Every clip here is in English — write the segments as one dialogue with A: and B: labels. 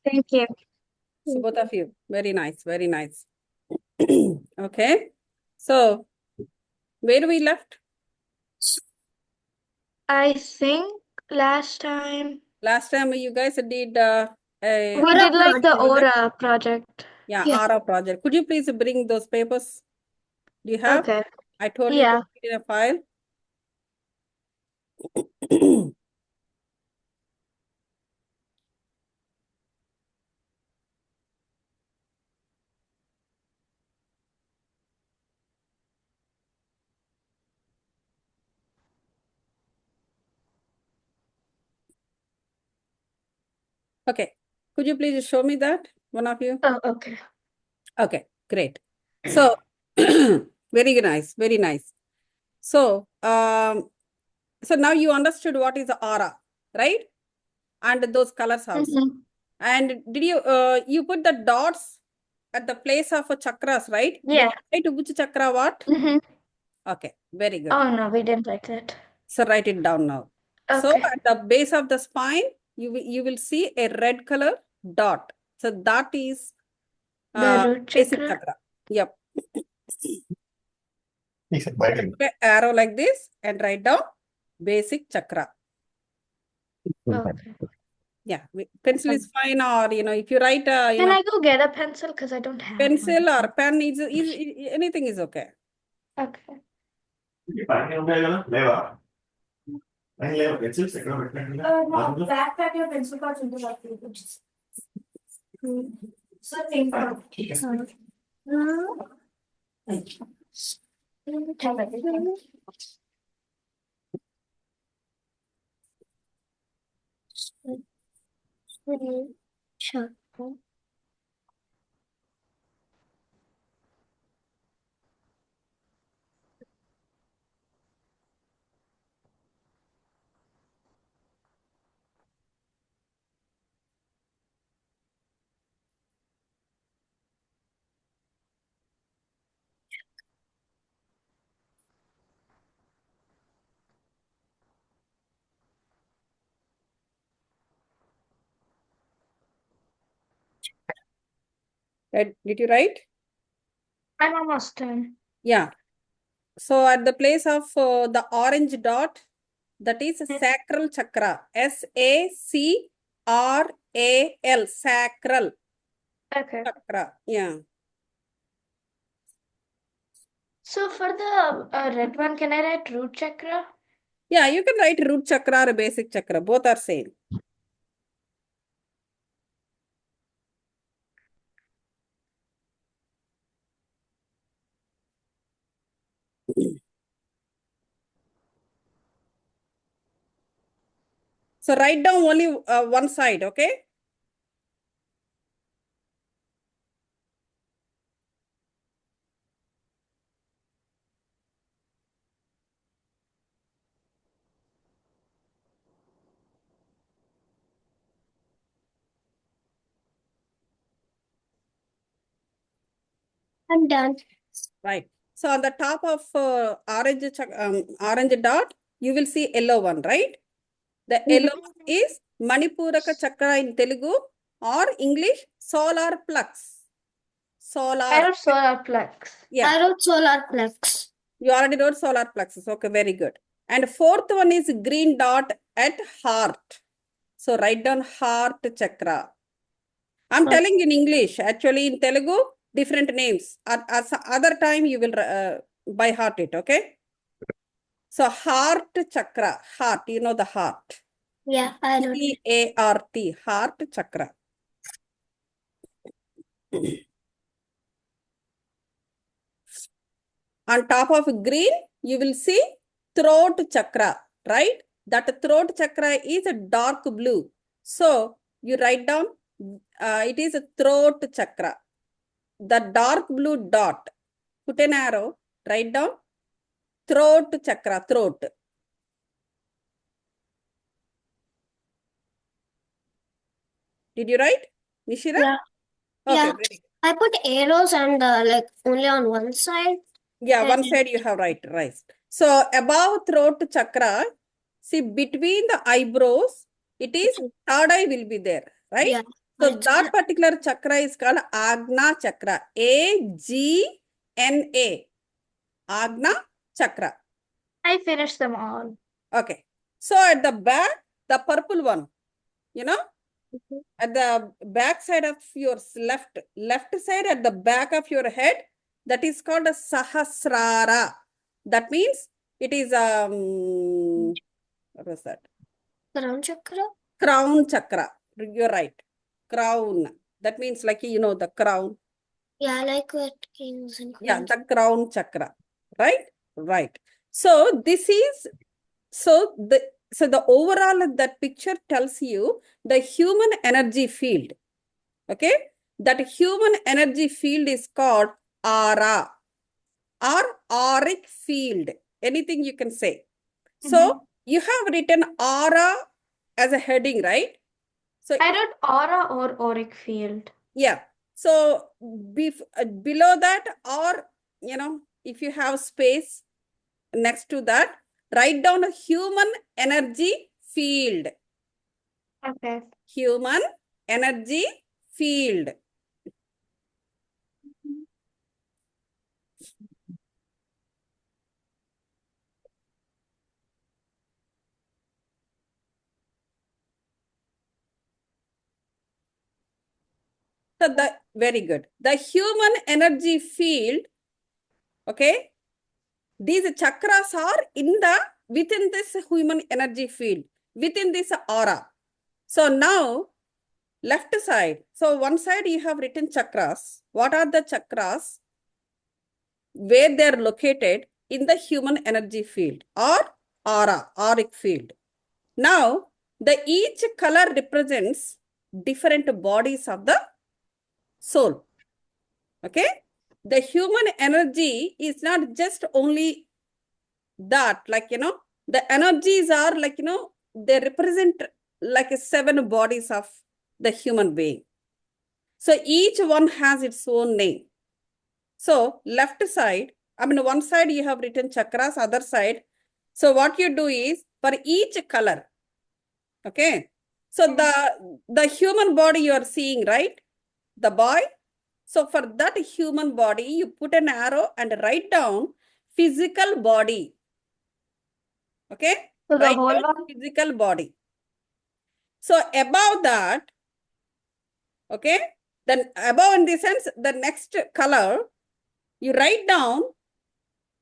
A: Thank you.
B: So both of you, very nice, very nice. Okay, so where we left?
A: I think last time
B: Last time you guys did a
A: we did like the
B: project.
A: Aura project.
B: Yeah,
C: Yeah.
B: Aura project. Could you please bring those papers? Do you have?
A: Okay.
B: I told you to
A: Yeah.
B: put it in a file. Okay, could you please show me that, one of you?
A: Oh, okay.
B: Okay, great. So, very nice, very nice. So, so now you understood what is the aura, right? And those colors also.
A: Mhm.
B: And did you put the dots at the place of chakras, right?
A: Yeah.
B: Did you write which chakra what? Okay, very good.
A: Oh no, we didn't like that.
B: So write it down now. So
A: Okay.
B: at the base of the spine, you will see a red color dot. So that is
A: The root
B: basic
A: chakra.
B: chakra. Yep.
D: Biting.
B: Okay, arrow like this and write down basic chakra.
A: Okay.
B: Yeah, pencil is fine, or if you write
A: Can I go get a pencil? Because I don't have
B: pencil
A: one.
B: or pen is anything is okay.
A: Okay.
C: Backpack your pencil cards into that. So think Sure.
B: Did you write?
A: I'm almost done.
B: Yeah. So at the place of the orange dot, that is sacral chakra. SACRAL, sacral
A: Okay.
B: chakra. Yeah.
A: So for the red one, can I write root chakra?
B: Yeah, you can write root chakra or basic chakra. Both are same. So write down only one side, okay?
C: I'm done.
B: Right. So on the top of orange dot, you will see yellow one, right? The yellow one is Manipuraka chakra in Telugu, or English solar plexus.
A: I wrote solar plex.
B: Yeah.
C: I wrote solar plex.
B: You already wrote solar plexus. Okay, very good. And fourth one is green dot at heart. So write down heart chakra. I'm telling in English. Actually, in Telugu, different names. At other time, you will by heart it, okay? So heart chakra, heart, you know the heart.
C: Yeah, I wrote it.
B: Heart, heart chakra. On top of green, you will see throat chakra, right? That throat chakra is a dark blue. So you write down, it is a throat chakra. The dark blue dot, put an arrow, write down throat chakra, throat. Did you write, Nishira?
C: Yeah.
B: Okay,
C: Yeah.
B: very good.
C: I put arrows and like only on one side.
B: Yeah, one
C: And-
B: side you have right. So above throat chakra, see between the eyebrows, it is third eye will be there, right?
C: Yeah.
B: So
C: It's
B: that particular chakra is called Agna Chakra. A-G-N-A. Agna Chakra.
A: I finished them all.
B: Okay. So at the back, the purple one, you know, at the back side of your left side at the back of your head, that is called a Sahasrara. That means it is, what was that?
C: Crown chakra.
B: Crown chakra. You're right. Crown. That means like, you know, the crown.
C: Yeah, like what kings and
B: Yeah,
C: queens.
B: the crown chakra. Right? Right. So this is, so the overall that picture tells you the human energy field. Okay? That human energy field is called aura or auric field. Anything you can say. So you have written aura as a heading, right? So
A: I wrote aura or auric field.
B: yeah. So below that, or, you know, if you have space next to that, write down a human energy field.
A: Okay.
B: Human energy field. So very good. The human energy field, okay, these chakras are within this human energy field, within this aura. So now, left side. So one side you have written chakras. What are the chakras? Where they are located in the human energy field or aura, auric field. Now, each color represents different bodies of the soul. Okay? The human energy is not just only that, like, you know, the energies are like, you know, they represent like 7 bodies of the human being. So each one has its own name. So left side, I mean, one side you have written chakras, other side. So what you do is for each color, okay? So the human body you are seeing, right? The boy. So for that human body, you put an arrow and write down physical body. Okay?
A: So the
B: Write
A: whole
B: down
A: one?
B: physical body. So above that, okay? Then above in the sense, the next color, you write down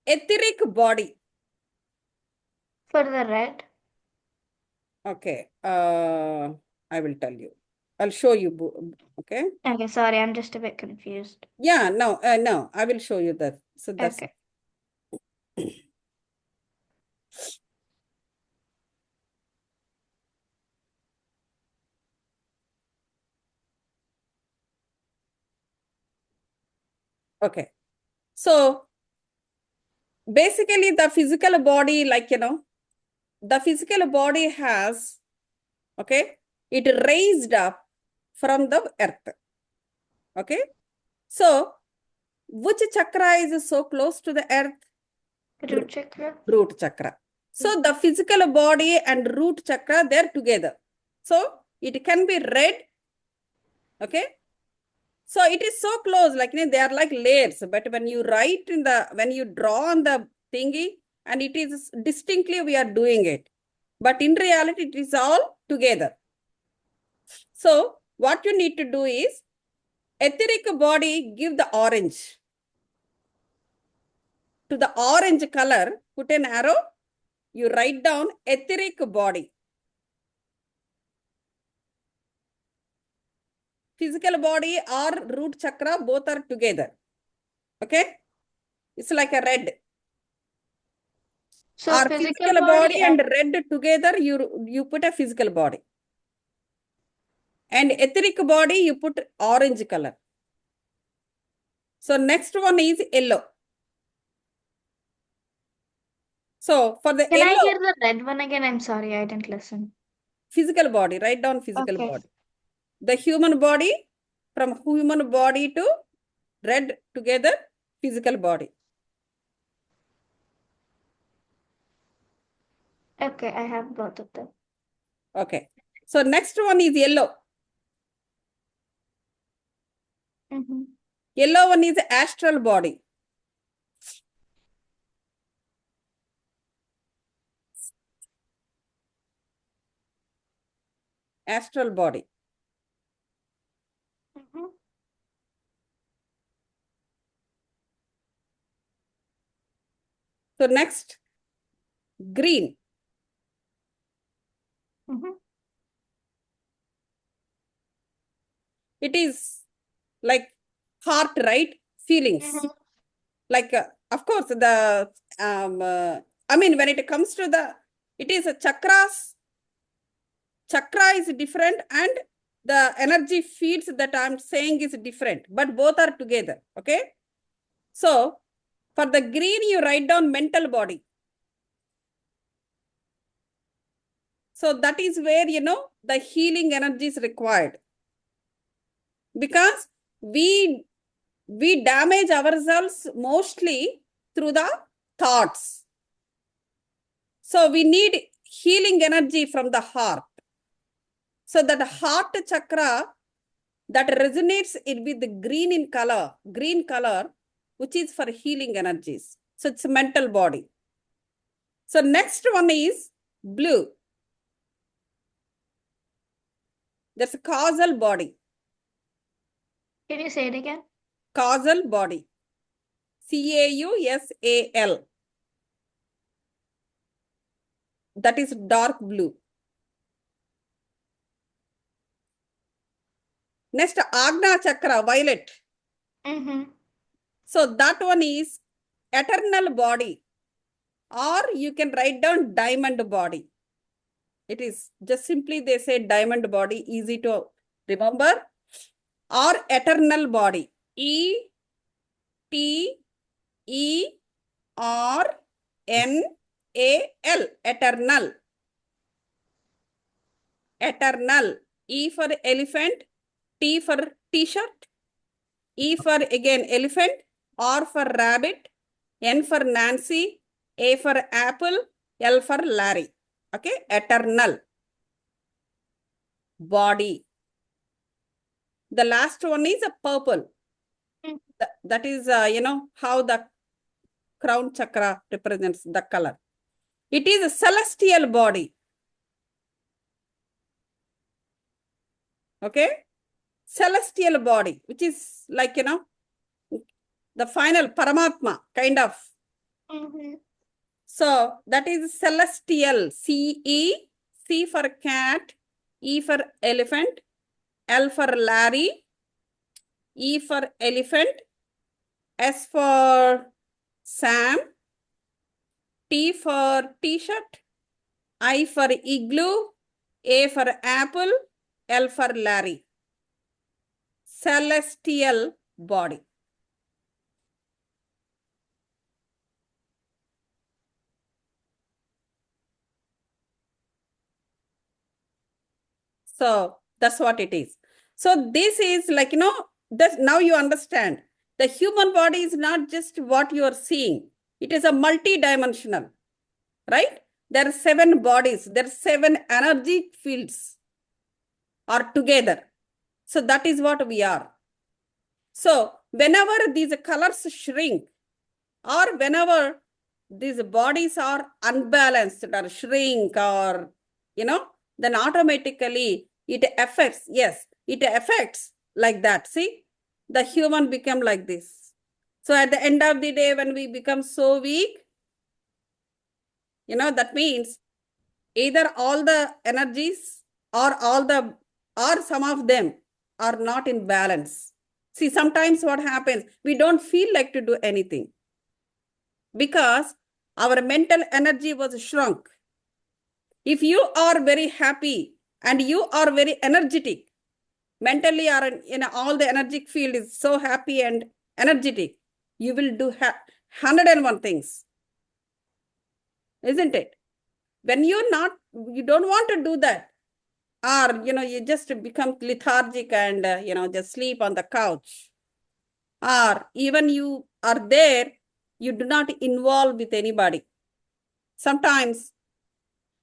B: etheric body.
A: For the red?
B: Okay. I will tell you. I'll show you. Okay.
A: Okay, sorry, I'm just a bit confused.
B: Yeah, no, no, I will show you that. So that's
A: Okay.
B: okay. So basically the physical body, like, you know, the physical body has, okay, it raised up from the earth. Okay. So which chakra is so close to the earth?
A: Root chakra?
B: Root chakra. So the physical body and root chakra, they're together. So it can be red. Okay. So it is so close, like, you know, they are like layers. But when you write when you draw on the thingy, and it is distinctly we are doing it. But in reality, it is all together. So what you need to do is, etheric body, give the orange. To the orange color, put an arrow, you write down etheric body. Physical body or root chakra, both are together. Okay? It's like a red.
A: So
B: Or
A: physical
B: body and
A: and
B: red together, you put a physical body. And etheric body, you put orange color. So next one is yellow. So for the
A: can I
B: yellow,
A: hear the red one again? I'm sorry, I didn't listen.
B: physical body, write down physical
A: Okay.
B: body. The human body, from human body to red together, physical body.
A: Okay, I have both of them.
B: Okay. So next one is yellow.
A: Mm-hmm.
B: Yellow one is astral body. Astral body.
A: Mm-hmm.
B: So next, green.
A: Mm-hmm.
B: It is like heart, right? Feelings.
A: Mm-hmm.
B: Like, of course, the, I mean, when it comes to the, it is a chakras. Chakra is different and the energy fields that I'm saying is different, but both are together. Okay. So for the green, you write down mental body. So that is where, the healing energy is required. Because we damage ourselves mostly through the thoughts. So we need healing energy from the heart. So that heart chakra that resonates it with the green color, which is for healing energies. So it's mental body. So next one is blue. That's a causal body.
A: Can you say it again?
B: Causal body. Causal. That is dark blue. Next, Agna Chakra, violet.
A: Mm-hmm.
B: So that one is eternal body. Or you can write down diamond body. It is just simply they say diamond body, easy to remember. Or eternal body. ETERNAL. Eternal. Eternal. E for elephant, T for t-shirt, E for again elephant, R for rabbit, N for Nancy, A for apple, L for Larry. Okay, eternal body. The last one is a purple. That is, how the crown chakra represents the color. It is a celestial body. Okay, celestial body, which is like, the final Paramatma kind of.
A: Mm-hmm.
B: So that is celestial. C for cat, E for elephant, L for Larry, E for elephant, S for Sam, T for t-shirt, I for igloo, A for apple, L for Larry. Celestial body. So that's what it is. So this is like, that now you understand. The human body is not just what you are seeing. It is a multi-dimensional, right? There are 7 bodies. There are 7 energy fields are together. So that is what we are. So whenever these colors shrink or whenever these bodies are unbalanced or shrink or, then automatically it affects, yes, it affects like that. See, the human become like this. So at the end of the day, when we become so weak, that means either all the energies or or some of them are not in balance. See, sometimes what happens, we don't feel like to do anything because our mental energy was shrunk. If you are very happy and you are very energetic, mentally or in all the energetic field is so happy and energetic, you will do 101 things, isn't it? When you don't want to do that, or you just become lethargic and just sleep on the couch, or even you are there, you do not involve with anybody. Sometimes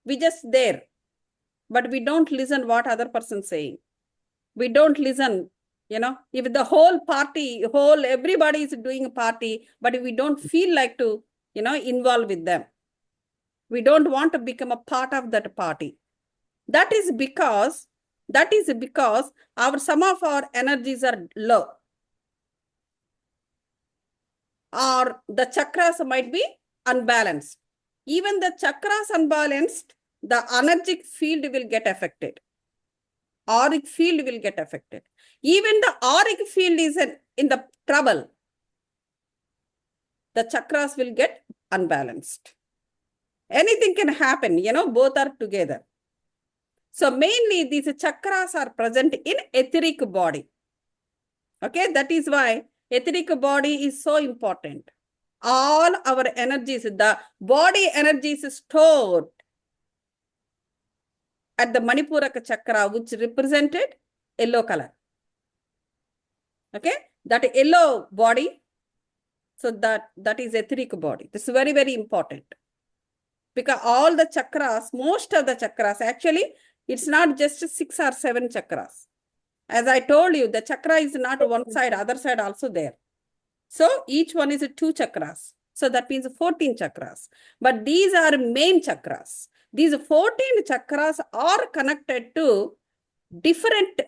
B: we just there, but we don't listen what other person saying. We don't listen if the whole party, everybody is doing a party, but we don't feel like to, involve with them. We don't want to become a part of that party. That is because some of our energies are low. Or the chakras might be unbalanced. Even the chakras unbalanced, the energetic field will get affected. Auric field will get affected. Even the auric field is in the trouble. The chakras will get unbalanced. Anything can happen, both are together. So mainly these chakras are present in etheric body. Okay, that is why etheric body is so important. All our energies, the body energy is stored at the Manipuraka chakra, which represented yellow color. Okay, that yellow body, so that is etheric body. This is very, very important. Because all the chakras, most of the chakras, actually, it's not just 6 or 7 chakras. As I told you, the chakra is not one side, other side also there. So each one is 2 chakras. So that means 14 chakras. But these are main chakras. These 14 chakras are connected to different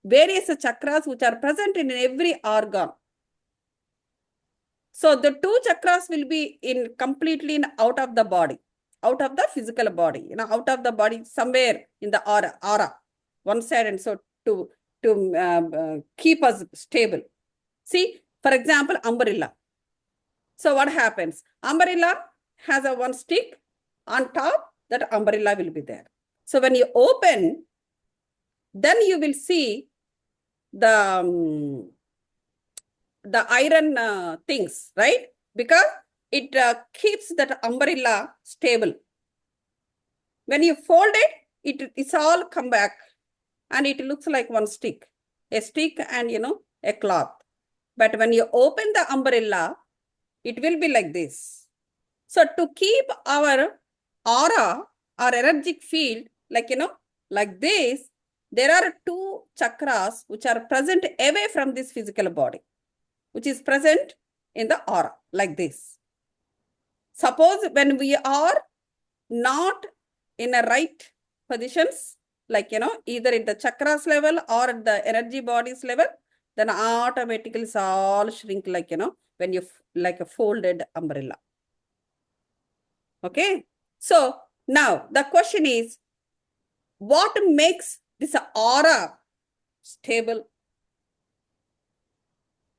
B: various chakras which are present in every organ. So the 2 chakras will be completely out of the body, out of the physical body, out of the body somewhere in the aura, one side, and so to keep us stable. See, for example, umbrella. So what happens? Umbrella has a one stick on top, that umbrella will be there. So when you open, then you will see the iron things, right? Because it keeps that umbrella stable. When you fold it, it's all come back and it looks like one stick, a stick and, a cloth. But when you open the umbrella, it will be like this. So to keep our aura or energetic field, like this, there are 2 chakras which are present away from this physical body, which is present in the aura, like this. Suppose when we are not in a right positions, either in the chakras level or at the energy bodies level, then automatically it's all shrink when you like a folded umbrella. Okay. So now the question is, what makes this aura stable?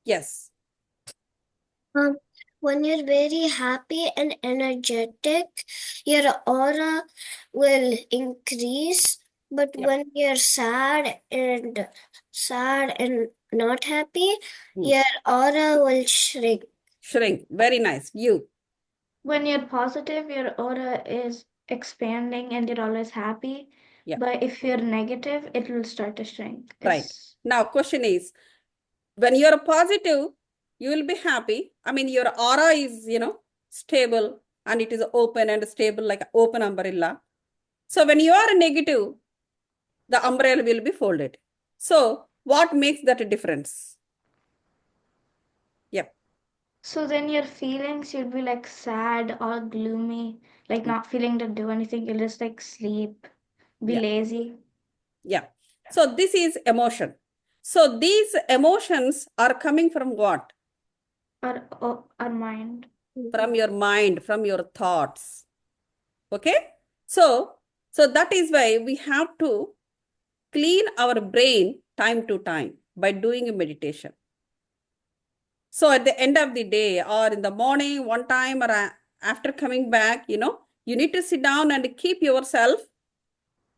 B: Yes.
C: When you're very happy and energetic, your aura will increase. But when you're sad and not happy, your aura will shrink.
B: Shrink. Very nice. You.
A: When you're positive, your aura is expanding and you're always happy.
B: Yeah.
A: But if you're negative, it will start to shrink.
B: Right. Now, question is, when you're positive, you will be happy. I mean, your aura is, stable and it is open and stable like an open umbrella. So when you are negative, the umbrella will be folded. So what makes that a difference? Yep.
A: So then your feelings, you'll be like sad or gloomy, like not feeling to do anything. You'll just like sleep, be lazy.
B: Yeah. So this is emotion. So these emotions are coming from what?
A: Our mind.
B: From your mind, from your thoughts. Okay. So that is why we have to clean our brain time to time by doing a meditation. So at the end of the day or in the morning, one time or after coming back, you need to sit down and keep yourself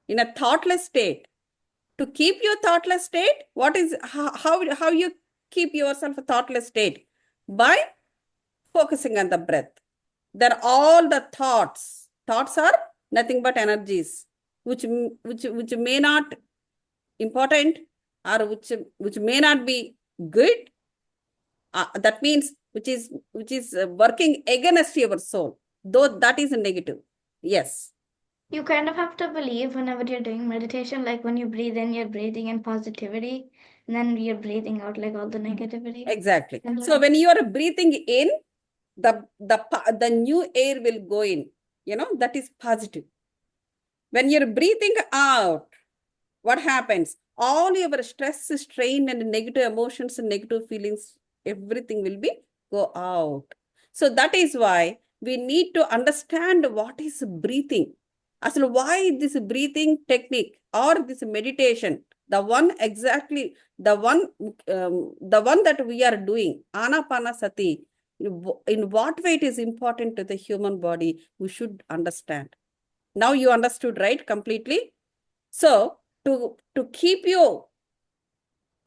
B: in a thoughtless state. To keep your thoughtless state, how you keep yourself a thoughtless state? By focusing on the breath. Then all the thoughts are nothing but energies, which may not important or which may not be good. That means which is working against your soul, though that is negative. Yes.
A: You kind of have to believe whenever you're doing meditation, like when you breathe in, you're breathing in positivity, and then you're breathing out like all the negativity.
B: Exactly.
A: And
B: So when you are breathing in, the new air will go in, that is positive. When you're breathing out, what happens? All your stress, strain, and negative emotions and negative feelings, everything will be go out. So that is why we need to understand what is breathing. Actually, why this breathing technique or this meditation, the one that we are doing, Anapanasati, in what way it is important to the human body, we should understand. Now you understood, right? Completely. So to keep you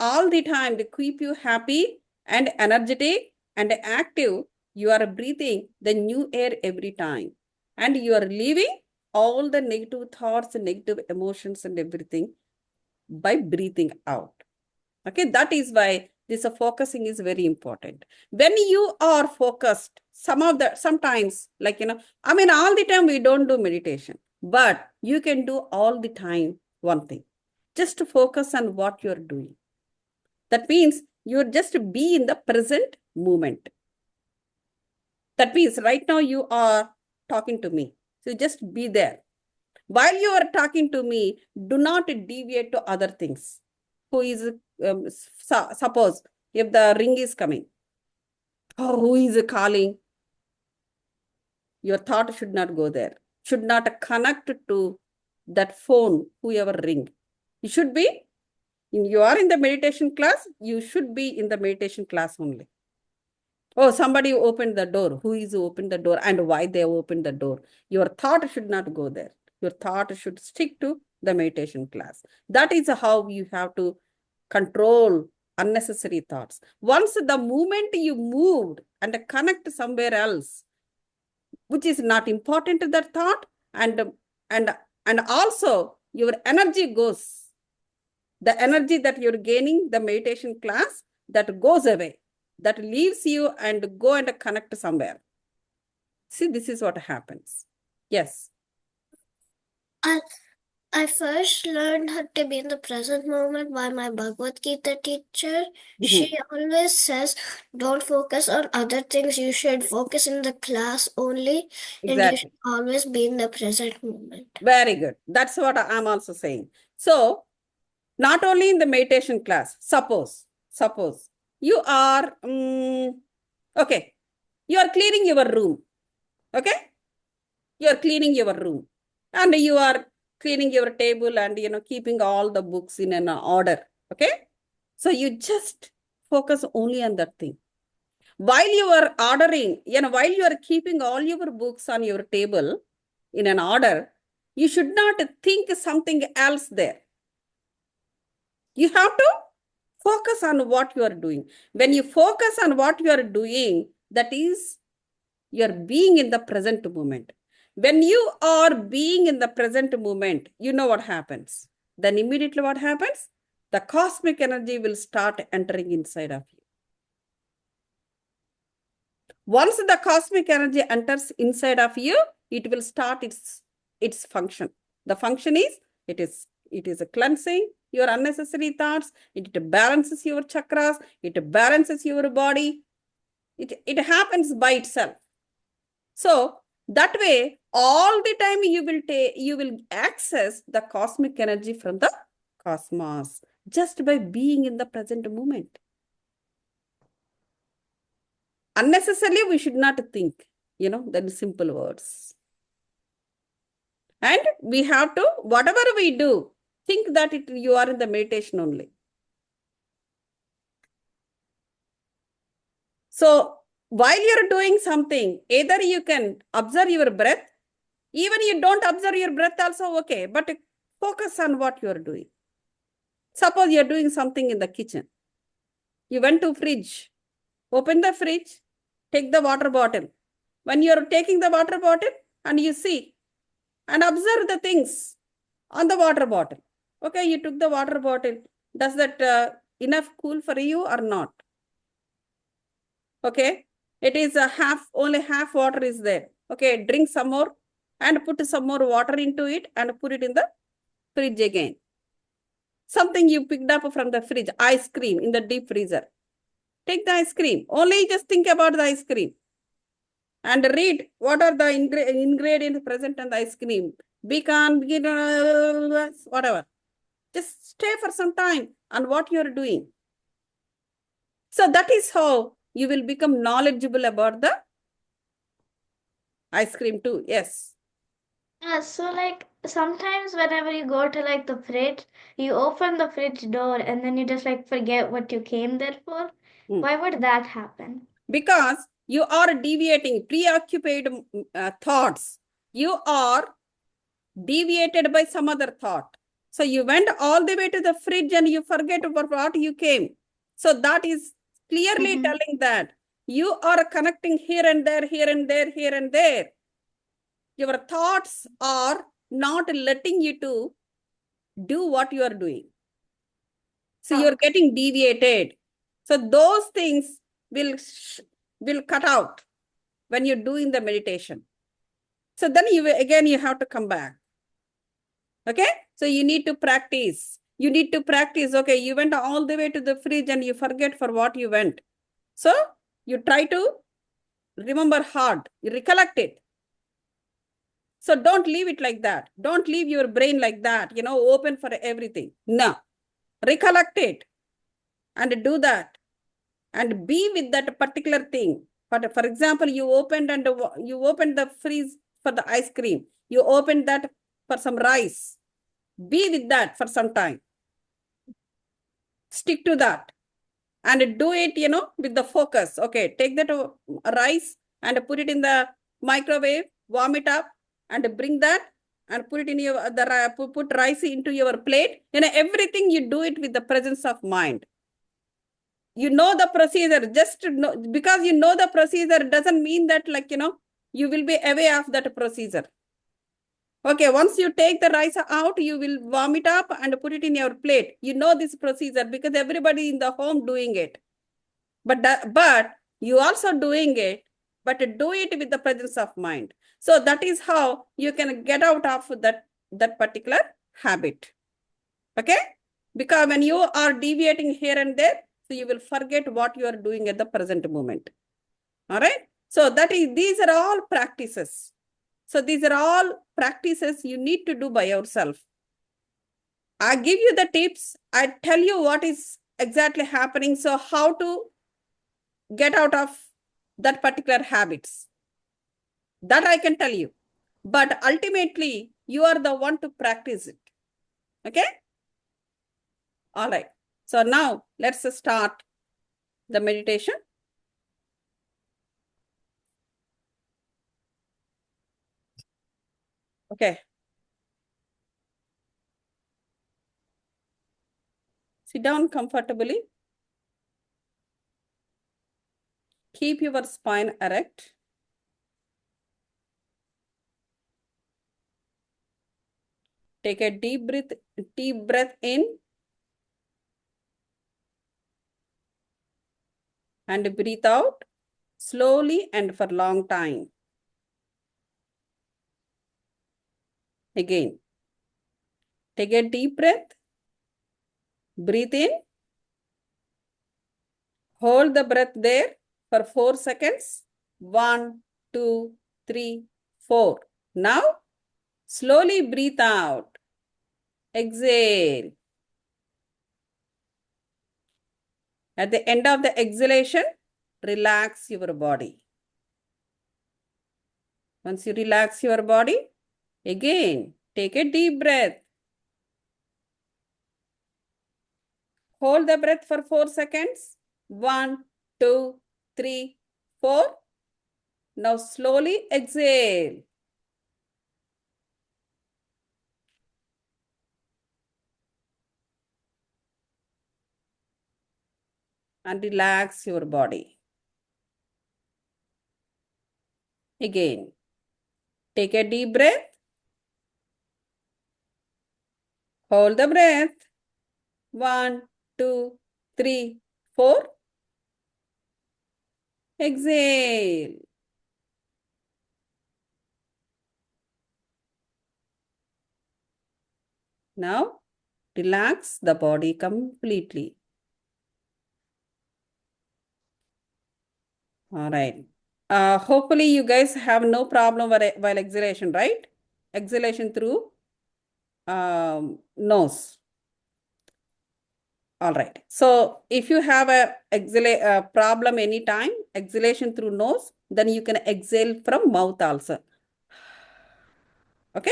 B: all the time, to keep you happy and energetic and active, you are breathing the new air every time. And you are leaving all the negative thoughts and negative emotions and everything by breathing out. Okay, that is why this focusing is very important. When you are focused, sometimes, like, all the time we don't do meditation, but you can do all the time one thing. Just to focus on what you're doing. That means you just be in the present moment. That means right now you are talking to me. So just be there. While you are talking to me, do not deviate to other things. Who is, suppose if the ring is coming, who is calling? Your thought should not go there. Should not connect to that phone, whoever ring. You should be, you are in the meditation class, you should be in the meditation class only. Oh, somebody opened the door. Who is opened the door and why they opened the door? Your thought should not go there. Your thought should stick to the meditation class. That is how you have to control unnecessary thoughts. Once the moment you moved and connect somewhere else, which is not important to that thought, and also your energy goes. The energy that you're gaining, the meditation class, that goes away. That leaves you and go and connect somewhere. See, this is what happens. Yes.
C: I first learned how to be in the present moment by my Bhagavad Gita teacher. She always says, don't focus on other things. You should focus in the class only, and you should
B: Exactly.
C: always be in the present moment.
B: Very good. That's what I'm also saying. So, not only in the meditation class, suppose you are, okay, you are cleaning your room. Okay? You are cleaning your room and you are cleaning your table and, keeping all the books in an order. Okay? So you just focus only on that thing. While you are ordering, while you are keeping all your books on your table in an order, you should not think something else there. You have to focus on what you are doing. When you focus on what you are doing, that is, you're being in the present moment. When you are being in the present moment, you know what happens. Then immediately what happens? The cosmic energy will start entering inside of you. Once the cosmic energy enters inside of you, it will start its function. The function is, it is a cleansing your unnecessary thoughts. It balances your chakras. It balances your body. It happens by itself. So that way, all the time you will access the cosmic energy from the cosmos just by being in the present moment. Unnecessarily, we should not think, that is simple words. And we have to, whatever we do, think that you are in the meditation only. So while you're doing something, either you can observe your breath, even you don't observe your breath also, okay, but focus on what you're doing. Suppose you're doing something in the kitchen. You went to fridge, open the fridge, take the water bottle. When you're taking the water bottle and you see and observe the things on the water bottle. Okay, you took the water bottle. Does that enough cool for you or not? Okay, it is only half water is there. Okay, drink some more. and put some more water into it and put it in the fridge again. Something you picked up from the fridge, ice cream in the deep freezer. Take the ice cream. Only just think about the ice cream. And read what are the ingredients present in the ice cream. Pecan, whatever. Just stay for some time on what you're doing. So that is how you will become knowledgeable about the ice cream too. Yes.
A: Yeah, so like sometimes whenever you go to like the fridge, you open the fridge door and then you just like forget what you came there for.
B: Hmm.
A: Why would that happen?
B: Because you are deviating, preoccupied thoughts. You are deviated by some other thought. So you went all the way to the fridge and you forget for what you came. So that is clearly telling that you are connecting here and there, here and there, here and there. Your thoughts are not letting you to do what you are doing. So you're getting deviated. So those things will cut out when you're doing the meditation. So then you have to come back. Okay. So you need to practice. You need to practice. Okay. You went all the way to the fridge and you forget for what you went. So you try to remember hard. You recollect it. So don't leave it like that. Don't leave your brain like that, open for everything. No. Recollect it and do that. And be with that particular thing. But for example, you opened the freeze for the ice cream. You opened that for some rice. Be with that for some time. Stick to that. And do it, with the focus. Okay, take that rice and put it in the microwave, warm it up, and bring that and put it in put rice into your plate. Everything you do it with the presence of mind. You know the procedure. Because you know the procedure doesn't mean that you will be away of that procedure. Okay, once you take the rice out, you will warm it up and put it in your plate. You know this procedure because everybody in the home doing it. But you also doing it, but do it with the presence of mind. So that is how you can get out of that particular habit. Okay? Because when you are deviating here and there, so you will forget what you are doing at the present moment. All right? So these are all practices. So these are all practices you need to do by yourself. I give you the tips. I tell you what is exactly happening. So how to get out of that particular habits. That I can tell you. But ultimately, you are the one to practice it. Okay? All right. So now let's start the meditation. Okay. Sit down comfortably. Keep your spine erect. Take a deep breath in. And breathe out slowly and for long time. Again. Take a deep breath. Breathe in. Hold the breath there for 4 seconds. 1, 2, 3, 4. Now, slowly breathe out. Exhale. At the end of the exhalation, relax your body. Once you relax your body, again, take a deep breath. Hold the breath for 4 seconds. 1, 2, 3, 4. Now slowly exhale. And relax your body. Again, take a deep breath. Hold the breath. 1, 2, 3, 4. Exhale. Now, relax the body completely. All right. Hopefully you guys have no problem while exhalation, right? Exhalation through nose. All right. So if you have a problem anytime, exhalation through nose, then you can exhale from mouth also. Okay?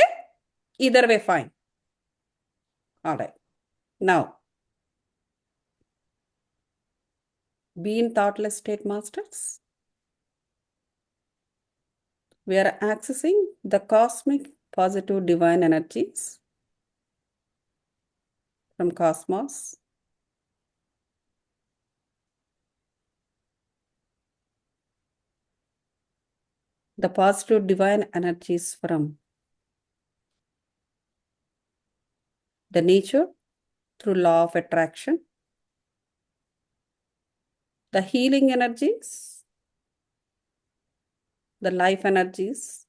B: Either way, fine. All right. Now, be in thoughtless state, masters. We are accessing the cosmic positive divine energies from cosmos. The positive divine energies from the nature through law of attraction, the healing energies, the life energies.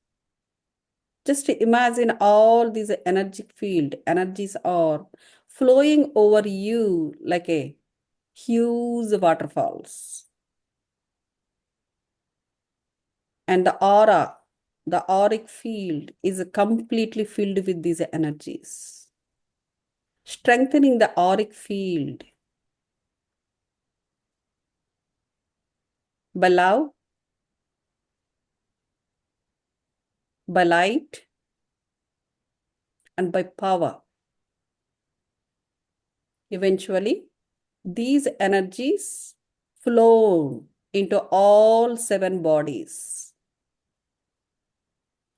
B: Just imagine all these energetic field energies are flowing over you like a huge waterfalls. And the auric field is completely filled with these energies. Strengthening the auric field by love, by light, and by power. Eventually, these energies flow into all 7 bodies.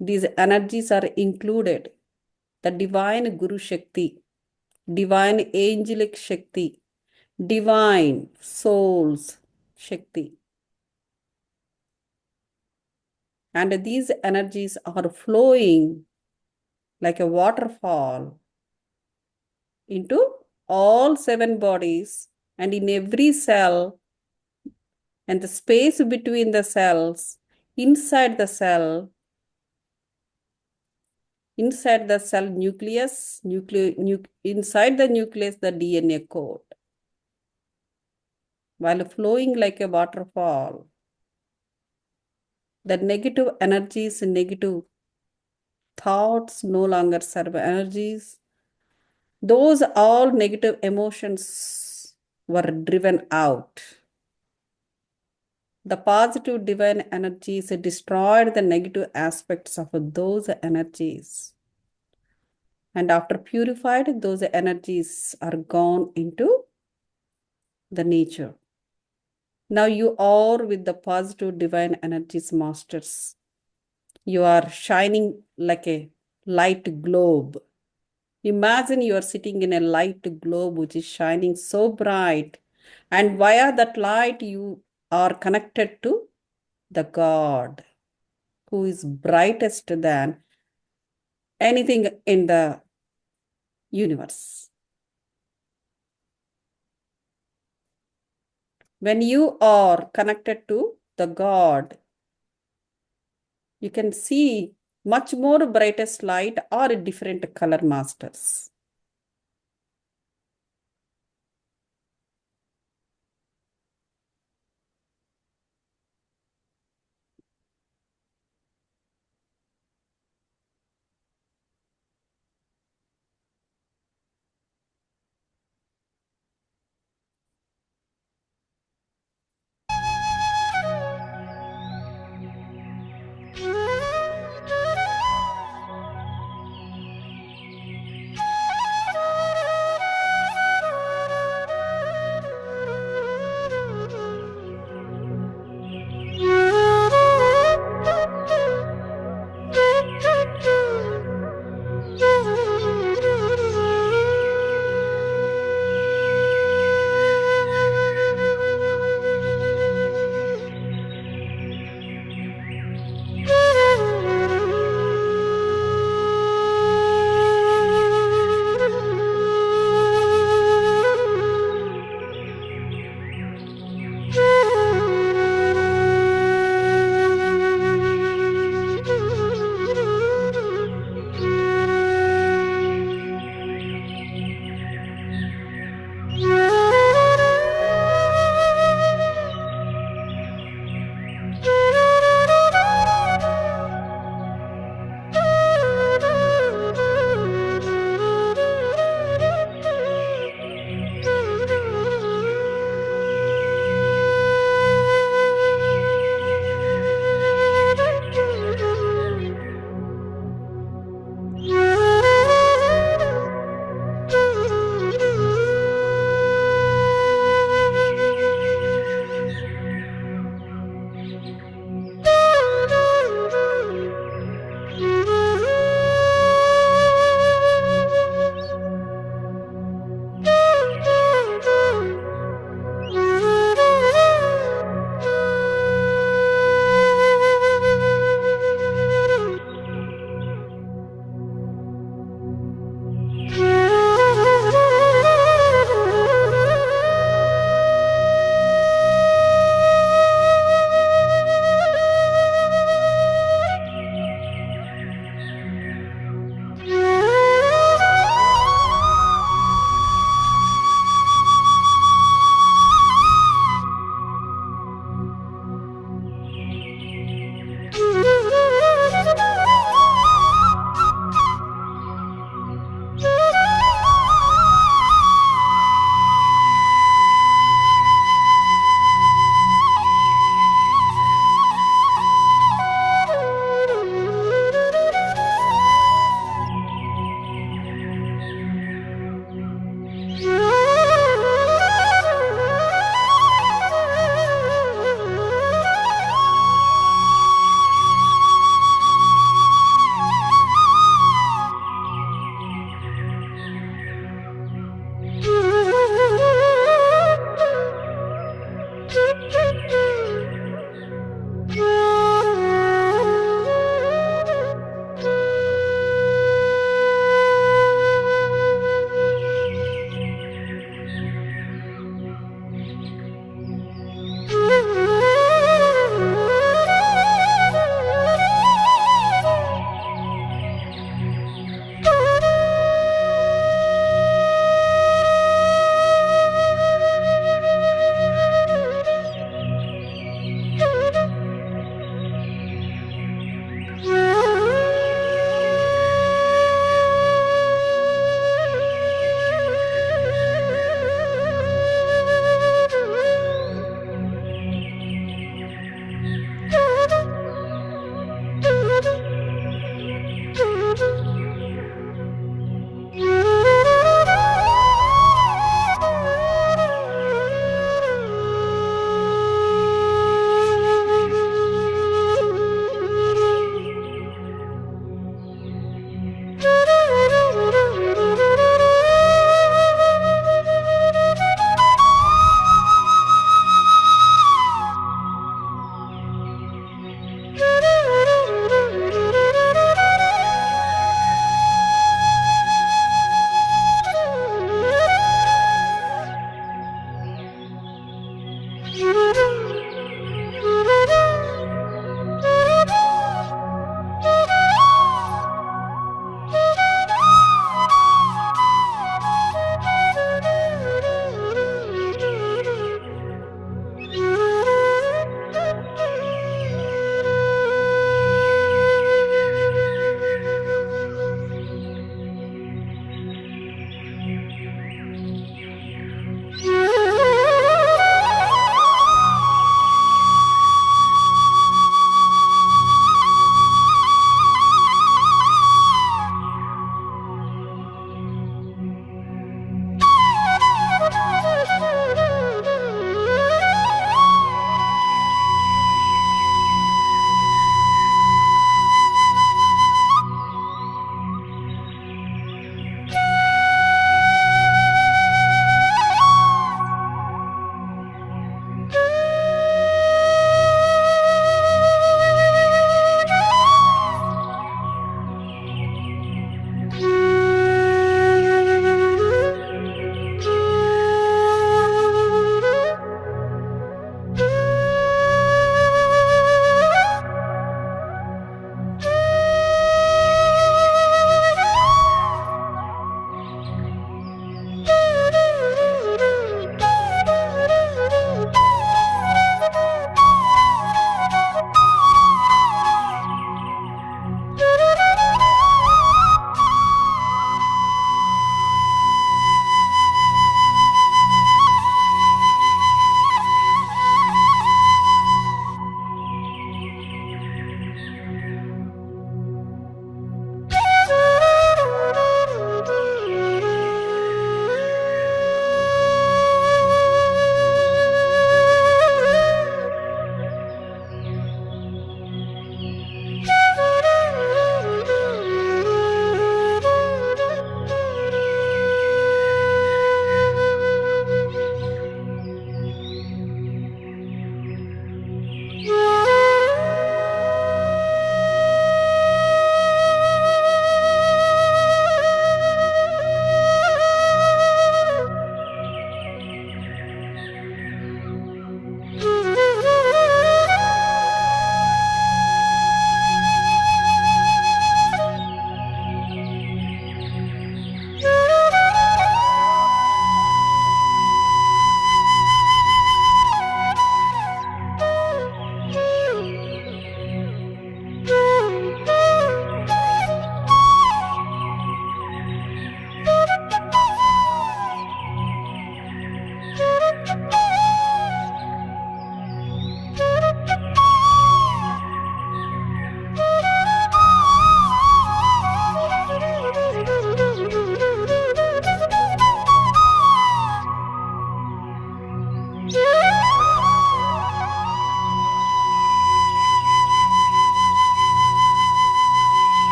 B: These energies are included the divine Guru Shakti, divine angelic Shakti, divine souls Shakti. And these energies are flowing like a waterfall into all 7 bodies and in every cell and the space between the cells, inside the cell nucleus, inside the nucleus, the DNA code. While flowing like a waterfall, the negative energies, negative thoughts no longer serve energies. Those all negative emotions were driven out. The positive divine energies destroyed the negative aspects of those energies. And after purified, those energies are gone into the nature. Now you are with the positive divine energies, masters. You are shining like a light globe. Imagine you are sitting in a light globe which is shining so bright, and via that light, you are connected to the God who is brightest than anything in the universe. When you are connected to the God, you can see much more brightest light or different color, masters.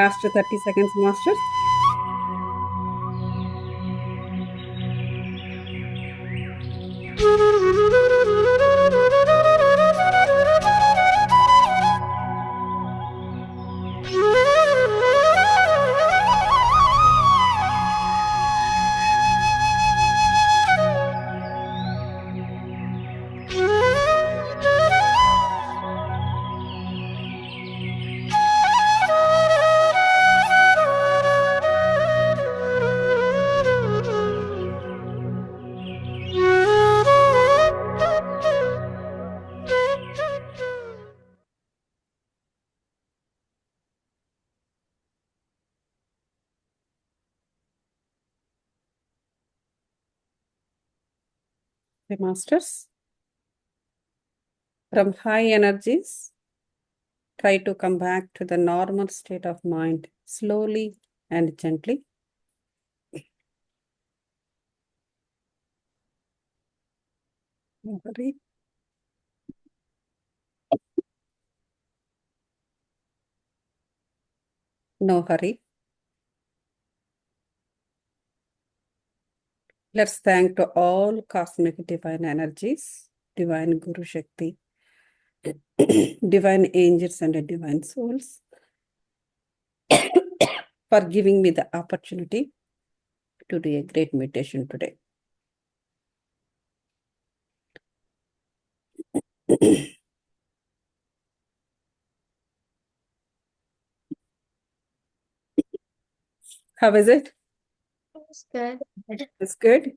B: Last 30 seconds, masters. Okay, masters. From high energies, try to come back to the normal state of mind slowly and gently. No hurry. No hurry. Let's thank to all cosmic divine energies, divine Guru Shakti, divine angels and divine souls for giving me the opportunity to do a great meditation today. How is it?
A: It's good.
B: It's good.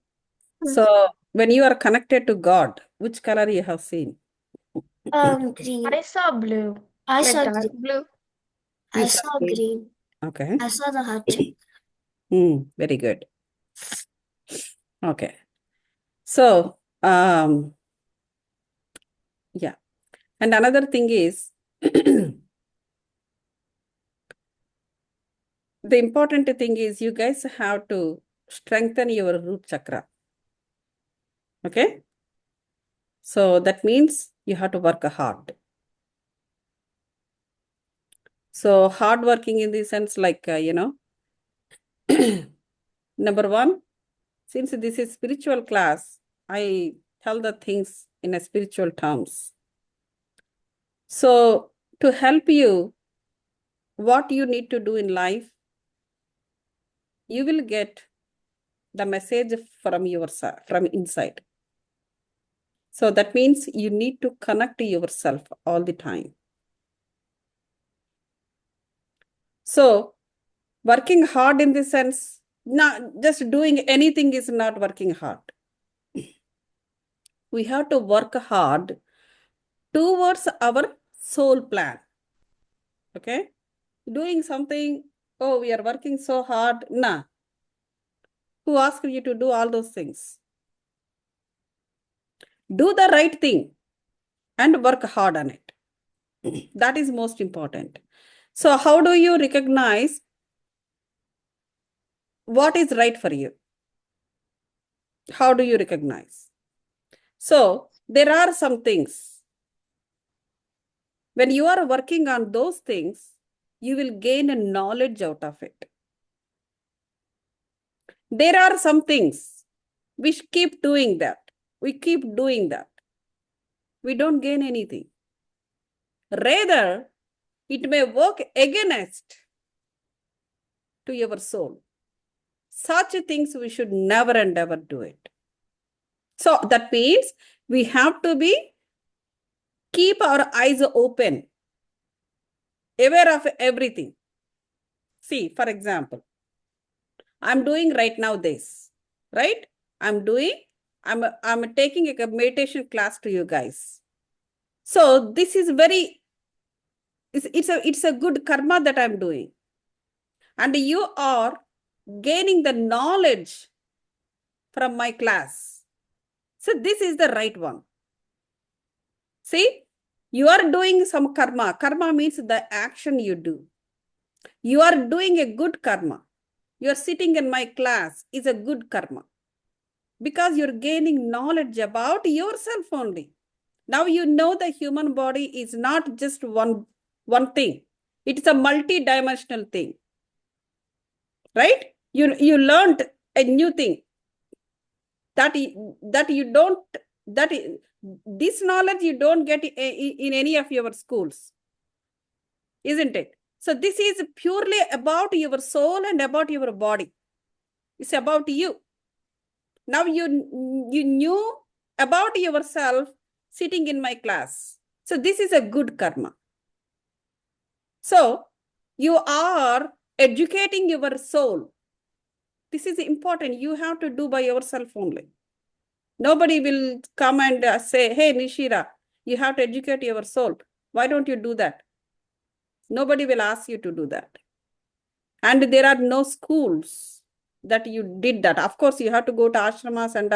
B: So when you are connected to God, which color you have seen?
C: Green.
A: I saw blue.
C: I
A: Like
C: saw
A: dark
C: green.
A: blue.
C: I
B: You
C: saw
B: green.
C: green.
B: Okay.
C: I saw the heart shape.
B: Very good. Okay. So, yeah. And another thing is, the important thing is you guys have to strengthen your root chakra. Okay. So that means you have to work hard. So hard working in the sense like, number one, since this is spiritual class, I tell the things in a spiritual terms. So to help you, what you need to do in life, you will get the message from yourself, from inside. So that means you need to connect to yourself all the time. So working hard in the sense, not just doing anything is not working hard. We have to work hard towards our soul plan. Okay? Doing something, oh, we are working so hard. Nah. Who asked you to do all those things? Do the right thing and work hard on it. That is most important. So how do you recognize what is right for you? How do you recognize? So there are some things. When you are working on those things, you will gain a knowledge out of it. There are some things we keep doing that. We keep doing that. We don't gain anything. Rather, it may work against to your soul. Such things we should never and ever do it. So that means we have to keep our eyes open, aware of everything. See, for example, I'm doing right now this, right? I'm taking a meditation class to you guys. So this is it's a good karma that I'm doing. And you are gaining the knowledge from my class. So this is the right one. See, you are doing some karma. Karma means the action you do. You are doing a good karma. You are sitting in my class is a good karma. Because you're gaining knowledge about yourself only. Now you know the human body is not just one thing. It's a multi-dimensional thing, right? You learned a new thing that you don't, this knowledge you don't get in any of your schools, isn't it? So this is purely about your soul and about your body. It's about you. Now you knew about yourself sitting in my class. So this is a good karma. So you are educating your soul. This is important. You have to do by yourself only. Nobody will come and say, hey, Nishira, you have to educate your soul. Why don't you do that? Nobody will ask you to do that. And there are no schools that you did that. Of course, you have to go to ashramas and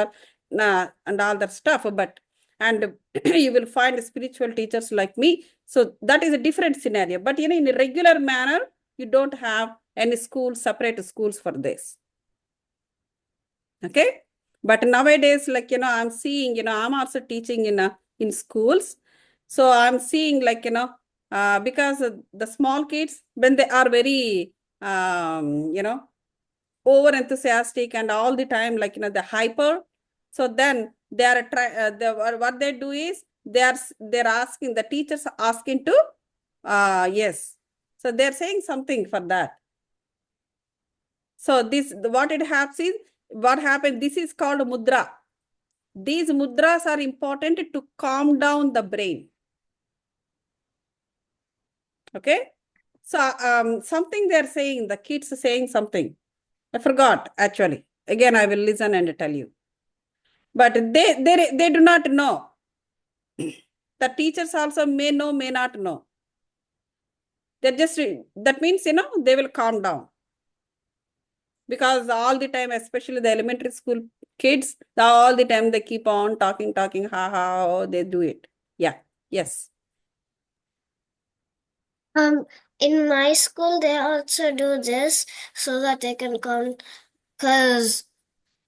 B: all that stuff, but and you will find spiritual teachers like me. So that is a different scenario. But in a regular manner, you don't have any schools, separate schools for this. Okay. But nowadays, like, I'm seeing, I'm also teaching in schools. So I'm seeing, like, because the small kids, when they are very, over enthusiastic and all the time, like, the hyper. So then they are, what they do is they're asking, the teachers asking to, yes. So they're saying something for that. So what happened, this is called mudra. These mudras are important to calm down the brain. Okay. So something they're saying, the kids are saying something. I forgot, actually. Again, I will listen and tell you. But they do not know. The teachers also may know, may not know. That means, they will calm down. Because all the time, especially the elementary school kids, all the time they keep on talking, ha, they do it. Yeah, yes.
C: In my school, they also do this so that they can come, because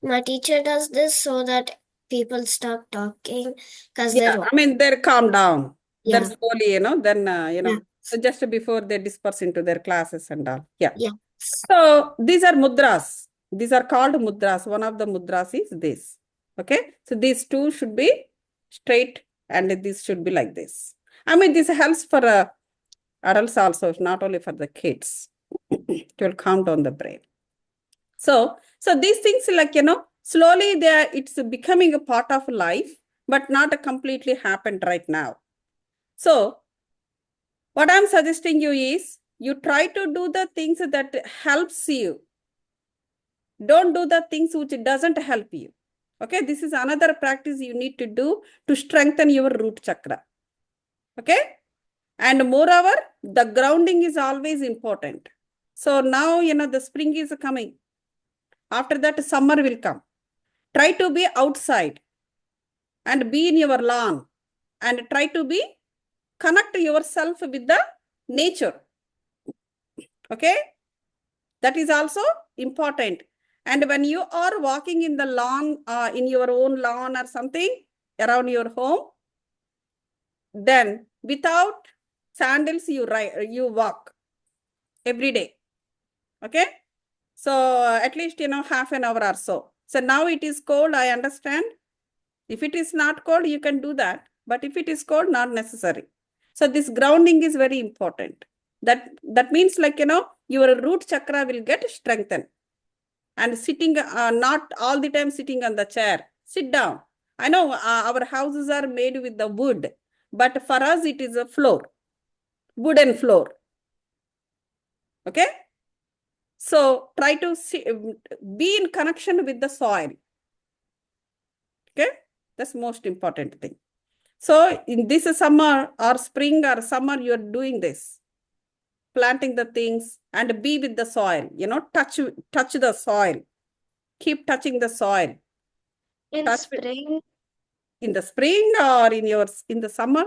C: my teacher does this so that people stop talking, because
B: Yeah, I mean, they're calm down.
C: Yeah.
B: They're slowly, then,
C: Yeah.
B: so just before they disperse into their classes and all. Yeah.
C: Yeah.
B: So these are mudras. These are called mudras. One of the mudras is this. Okay. So these two should be straight and this should be like this. I mean, this helps for adults also, not only for the kids. It will calm down the brain. So these things, like, slowly it's becoming a part of life, but not completely happened right now. So what I'm suggesting you is, you try to do the things that helps you. Don't do the things which doesn't help you. Okay, this is another practice you need to do to strengthen your root chakra. Okay, and moreover, the grounding is always important. So now, the spring is coming. After that, summer will come. Try to be outside and be in your lawn and try to connect yourself with the nature. Okay, that is also important. And when you are walking in the lawn, in your own lawn or something around your home, then without sandals, you walk every day. Okay. So at least, half an hour or so. So now it is cold, I understand. If it is not cold, you can do that. But if it is cold, not necessary. So this grounding is very important. That means, like, your root chakra will get strengthened. And sitting, not all the time sitting on the chair. Sit down. I know our houses are made with the wood, but for us it is a floor, wooden floor. Okay. So try to be in connection with the soil. Okay. That's most important thing. So in this summer or spring or summer, you're doing this, planting the things and be with the soil, touch the soil, keep touching the soil.
A: In spring?
B: In the spring or in the summer,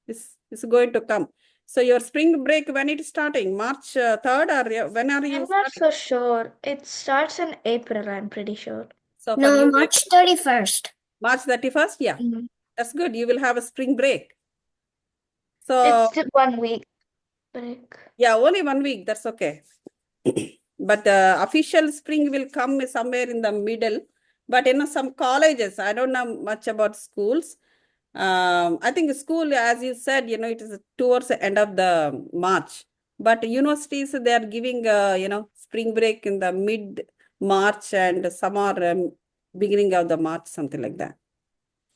B: this is going to come. So your spring break, when it is starting? March 3rd or when are you
A: I'm not
B: starting?
A: so sure. It starts in April, I'm pretty sure.
B: So
C: No, March 31st.
B: March 31st? Yeah.
A: Mhm.
B: That's good. You will have a spring break. So
A: It's 1 week. break.
B: Yeah, only 1 week. That's okay. But official spring will come somewhere in the middle. But some colleges, I don't know much about schools. I think school, as you said, it is towards the end of the March. But universities, they are giving, spring break in the mid-March, and some are beginning of the March, something like that.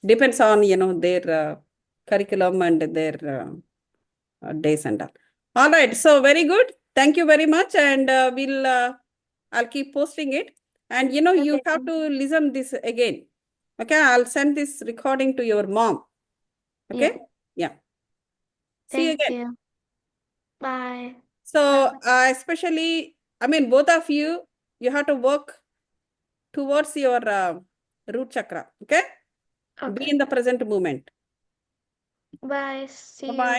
B: Depends on, their curriculum and their days and all. All right. So very good. Thank you very much. And I'll keep posting it. And you
A: Okay,
B: have to listen this again. Okay. I'll send this recording to your mom. Okay. Yeah. See you
A: thank
B: again.
A: you. Bye.
B: So especially, both of you, you have to work towards your root chakra. Okay. Be
A: Okay.
B: in the present moment.
A: Bye. See you.
B: Bye-bye.